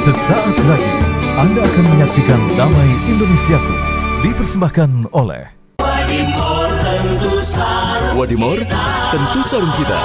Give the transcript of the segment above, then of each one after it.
Sesaat lagi Anda akan menyaksikan Damai Indonesiaku dipersembahkan oleh Wadimor tentu sarung kita.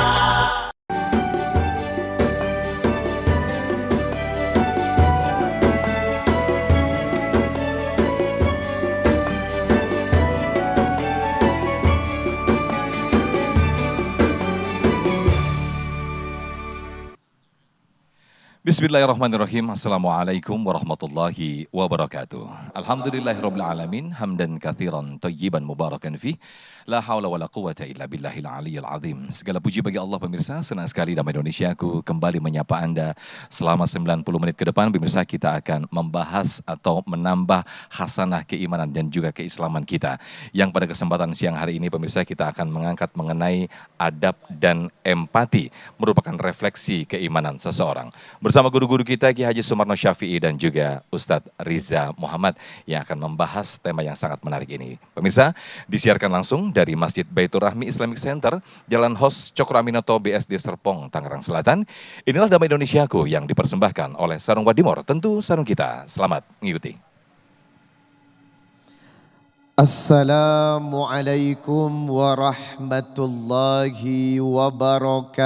Bismillahirrahmanirrahim. Assalamualaikum warahmatullahi wabarakatuh. Alhamdulillahirabbil alamin, hamdan katsiran thayyiban mubarakan fih. La haula wala quwata illa billahil aliyyil azim. Segala puji bagi Allah pemirsa. Senang sekali Damai Indonesiaku kembali menyapa Anda selama 90 menit ke depan. Pemirsa, kita akan membahas atau menambah hasanah keimanan dan juga keislaman kita. Yang pada kesempatan siang hari ini pemirsa, kita akan mengangkat mengenai adab dan empati, merupakan refleksi keimanan seseorang. Bersama guru-guru kita Ki Haji Sumarno Syafi'i dan juga Ustadz Riza Muhammad yang akan membahas tema yang sangat menarik ini. Pemirsa, disiarkan langsung dari Masjid Baitur Rahmi Islamic Center, Jalan Hos Cokro Aminoto BSD Serpong, Tangerang Selatan. Inilah Damai Indonesiaku yang dipersembahkan oleh Sarung Wadimor, tentu sarung kita. Selamat mengikuti. Assalamualaikum warahmatullahi wabarakatuh.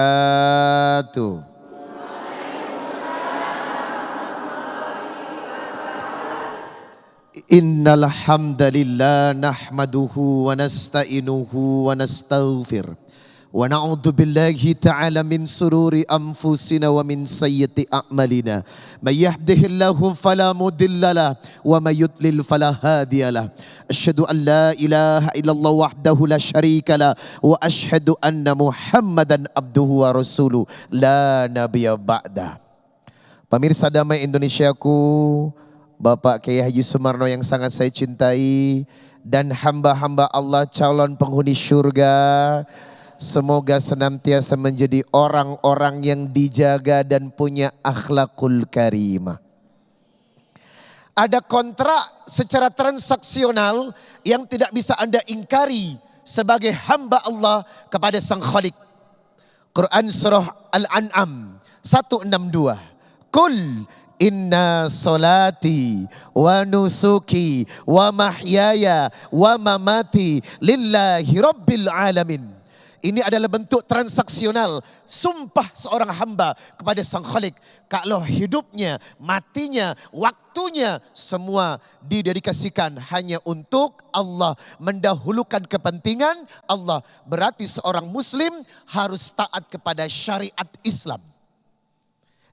Innal hamdalillah nahmaduhu wa nasta'inuhu wa nastaghfir wa na'udzu billahi ta'ala min sururi anfusina wa min sayyiati a'malina. May yahdihillahu fala mudilla lahu wa may yudlil fala hadiya lahu. Asyhadu an la ilaha illallah wahdahu la syarika lahu wa asyhadu anna Muhammadan abduhu wa rasuluh la nabiyya ba'da. Pemirsa Damai Indonesiaku, Bapak Kiai Haji Sumarno yang sangat saya cintai, dan hamba-hamba Allah calon penghuni surga, semoga senantiasa menjadi orang-orang yang dijaga dan punya akhlakul karimah. Ada kontrak secara transaksional yang tidak bisa Anda ingkari sebagai hamba Allah kepada Sang Khalik. Quran Surah Al-An'am 162. Qul inna solati wa nusuki wa mahyaya wa mamati lillahi rabbil alamin. Ini adalah bentuk transaksional, sumpah seorang hamba kepada Sang Khalik. Kalau hidupnya, matinya, waktunya semua didedikasikan hanya untuk Allah, mendahulukan kepentingan Allah. Berarti seorang muslim harus taat kepada syariat Islam.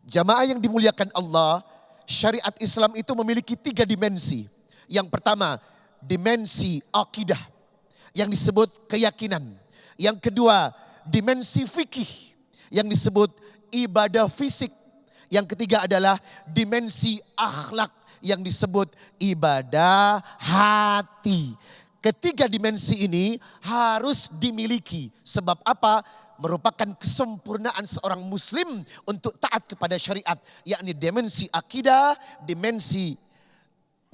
Jamaah yang dimuliakan Allah, syariat Islam itu memiliki 3 dimensi. Yang pertama, dimensi akidah yang disebut keyakinan. Yang kedua, dimensi fikih yang disebut ibadah fisik. Yang ketiga adalah dimensi akhlak yang disebut ibadah hati. Ketiga dimensi ini harus dimiliki. Sebab apa? Merupakan kesempurnaan seorang muslim untuk taat kepada syariat, yakni dimensi akidah, dimensi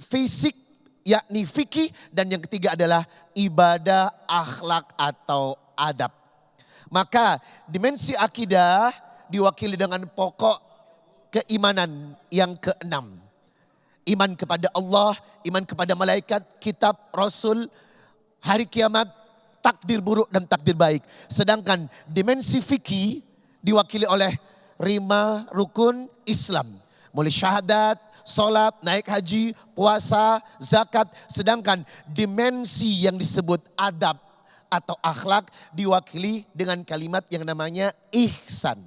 fisik, yakni fikih, dan yang ketiga adalah ibadah akhlak atau adab. Maka dimensi akidah diwakili dengan pokok keimanan yang keenam. Iman kepada Allah, iman kepada malaikat, kitab, rasul, hari kiamat, takdir buruk dan takdir baik. Sedangkan dimensi fikih diwakili oleh 5 rukun Islam. Mulai syahadat, sholat, naik haji, puasa, zakat. Sedangkan dimensi yang disebut adab atau akhlak diwakili dengan kalimat yang namanya ihsan.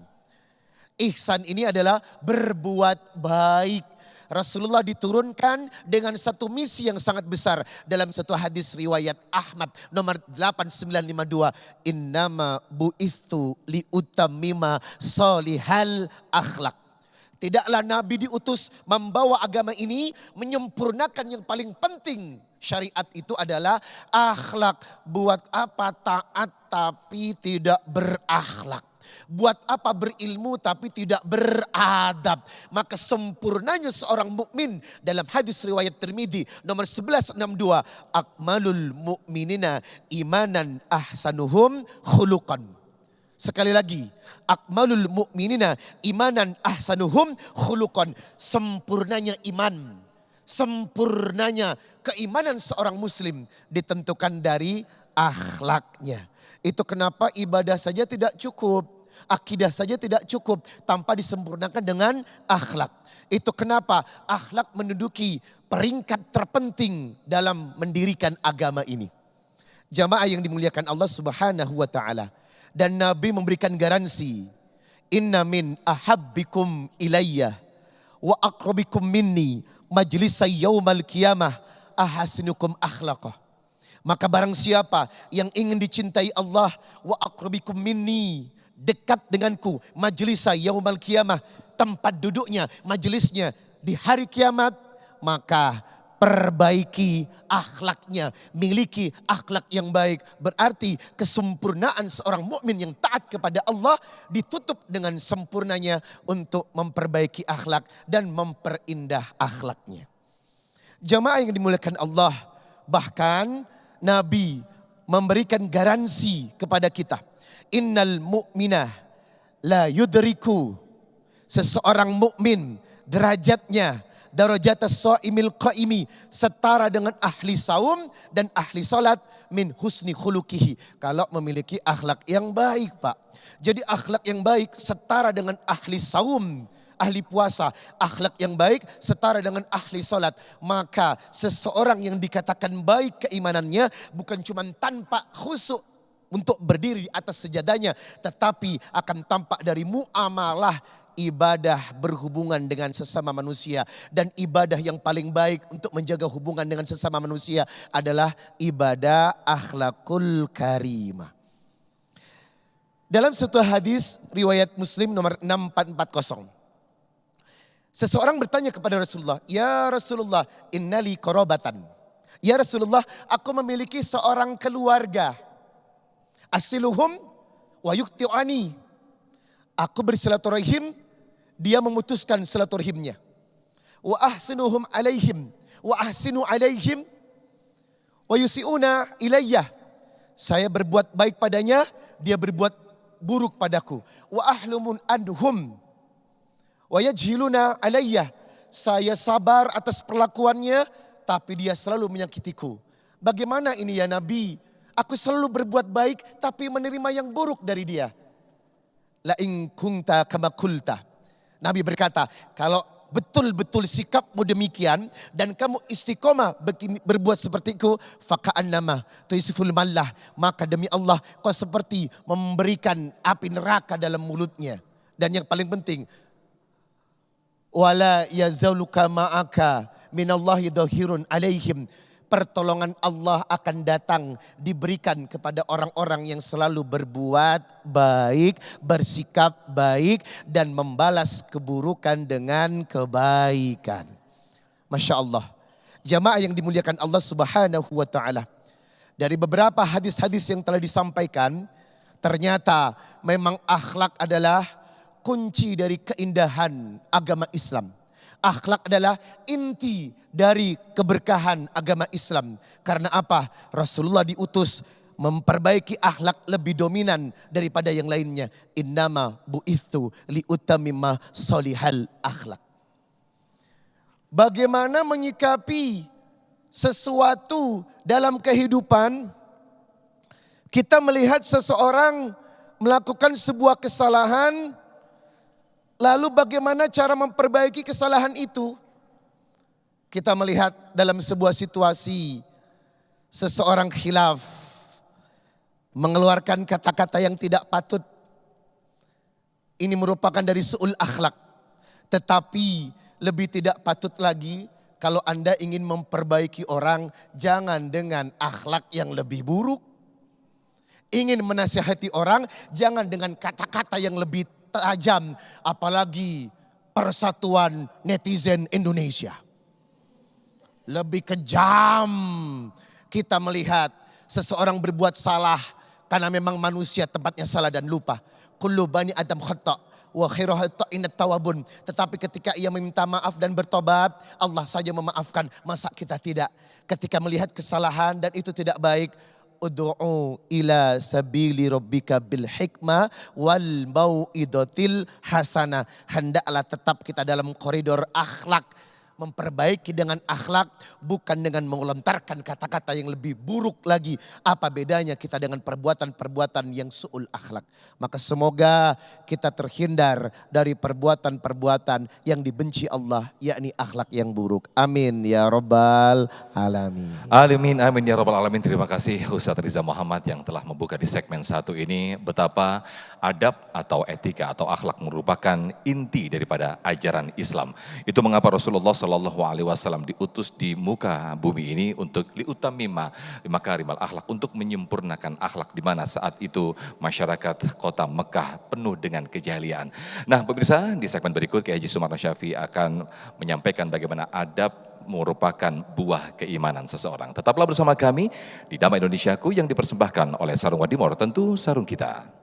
Ihsan ini adalah berbuat baik. Rasulullah diturunkan dengan satu misi yang sangat besar. Dalam satu hadis riwayat Ahmad nomor 8952. Innama bu'ithu liutammima solihal akhlak. Tidaklah Nabi diutus membawa agama ini menyempurnakan yang paling penting. Syariat itu adalah akhlak. Buat apa taat tapi tidak berakhlak? Buat apa berilmu tapi tidak beradab? Maka sempurnanya seorang mukmin dalam hadis riwayat Tirmidzi nomor 1162, akmalul mu'minina imanan ahsanuhum khuluqan. Sekali lagi, akmalul mu'minina imanan ahsanuhum khuluqan. Sempurnanya iman, sempurnanya keimanan seorang muslim ditentukan dari akhlaknya. Itu kenapa ibadah saja tidak cukup, akidah saja tidak cukup tanpa disempurnakan dengan akhlak. Itu kenapa akhlak menduduki peringkat terpenting dalam mendirikan agama ini. Jamaah yang dimuliakan Allah Subhanahu wa taala. Dan Nabi memberikan garansi, inna min ahabbikum ilayya wa aqrabikum minni majlisay yaumal qiyamah ahasinukum akhlaqah. Maka barang siapa yang ingin dicintai Allah, wa aqrabikum minni, dekat denganku, majlisay yaumal qiyamah, tempat duduknya, majelisnya di hari kiamat, maka perbaiki akhlaknya, miliki akhlak yang baik. Berarti kesempurnaan seorang mukmin yang taat kepada Allah ditutup dengan sempurnanya untuk memperbaiki akhlak dan memperindah akhlaknya. Jamaah yang dimuliakan Allah, bahkan Nabi memberikan garansi kepada kita. Innal mu'minah la yudriku, seseorang mukmin derajatnya darajat as-shaimil qaimi, setara dengan ahli saum dan ahli salat, min husni khuluqihi, kalau memiliki akhlak yang baik, Pak. Jadi akhlak yang baik setara dengan ahli saum, ahli puasa. Akhlak yang baik setara dengan ahli salat. Maka seseorang yang dikatakan baik keimanannya bukan cuma tanpa khusyuk untuk berdiri di atas sejadahnya, tetapi akan tampak dari muamalah ibadah berhubungan dengan sesama manusia. Dan ibadah yang paling baik untuk menjaga hubungan dengan sesama manusia adalah ibadah akhlakul karimah. Dalam satu hadis riwayat Muslim nomor 6440. Seseorang bertanya kepada Rasulullah, "Ya Rasulullah, innali qarabatan." Ya Rasulullah, aku memiliki seorang keluarga. Asiluhum wa yuqti'ani. Aku bersilaturahim, dia memutuskan silaturahimnya. Wa ahsinuhum alaihim wa ahsinu alaihim wa yusiuna ilayya. Saya berbuat baik padanya, dia berbuat buruk padaku. Wa ahlumun anhum wa yajhiluna alayya. Saya sabar atas perlakuannya, tapi dia selalu menyakitiku. Bagaimana ini ya Nabi? Aku selalu berbuat baik tapi menerima yang buruk dari dia. La in kunta kama qulta. Nabi berkata, kalau betul-betul sikapmu demikian dan kamu istiqomah berbuat seperti itu, faka'annama tuisiful mallah, maka demi Allah kau seperti memberikan api neraka dalam mulutnya. Dan yang paling penting, wala yazaluka ma'aka minallahi dhahirun alaihim. Pertolongan Allah akan datang, diberikan kepada orang-orang yang selalu berbuat baik, bersikap baik, dan membalas keburukan dengan kebaikan. Masya Allah. Jamaah yang dimuliakan Allah Subhanahu wa ta'ala. Dari beberapa hadis-hadis yang telah disampaikan, ternyata memang akhlak adalah kunci dari keindahan agama Islam. Akhlak adalah inti dari keberkahan agama Islam. Karena apa? Rasulullah diutus memperbaiki akhlak lebih dominan daripada yang lainnya. Innama bu'ithu liutamimma solihal akhlak. Bagaimana menyikapi sesuatu dalam kehidupan? Kita melihat seseorang melakukan sebuah kesalahan, lalu bagaimana cara memperbaiki kesalahan itu? Kita melihat dalam sebuah situasi seseorang khilaf, mengeluarkan kata-kata yang tidak patut. Ini merupakan dari su'ul akhlak. Tetapi lebih tidak patut lagi kalau Anda ingin memperbaiki orang, jangan dengan akhlak yang lebih buruk. Ingin menasihati orang, jangan dengan kata-kata yang lebih tajam, apalagi persatuan netizen Indonesia. Lebih kejam kita melihat seseorang berbuat salah karena memang manusia tempatnya salah dan lupa. Kullu bani Adam khata' wa khairu khata'inat tawabun. Tetapi ketika ia meminta maaf dan bertobat, Allah saja memaafkan. Masa kita tidak? Ketika melihat kesalahan dan itu tidak baik, ud'u ila sabili rabbika bil hikmah wal mau'idatil hasanah. Hendaklah tetap kita dalam koridor akhlak, memperbaiki dengan akhlak, bukan dengan melontarkan kata-kata yang lebih buruk lagi. Apa bedanya kita dengan perbuatan-perbuatan yang su'ul akhlak? Maka semoga kita terhindar dari perbuatan-perbuatan yang dibenci Allah, yakni akhlak yang buruk. Amin ya rabbal alamin. Amin ya rabbal alamin. Terima kasih Ustadz Riza Muhammad yang telah membuka di segmen 1 ini betapa adab atau etika atau akhlak merupakan inti daripada ajaran Islam. Itu mengapa Rasulullah Shallallahu Alaihi Wasallam diutus di muka bumi ini untuk liutamima makarimal akhlak, untuk menyempurnakan akhlak, di mana saat itu masyarakat kota Mekah penuh dengan kejahilian. Nah pemirsa, di segmen berikut Kiai Haji Sumarno Syafi'i akan menyampaikan bagaimana adab merupakan buah keimanan seseorang. Tetaplah bersama kami di Damai Indonesiaku yang dipersembahkan oleh Sarung Wadimor, tentu sarung kita.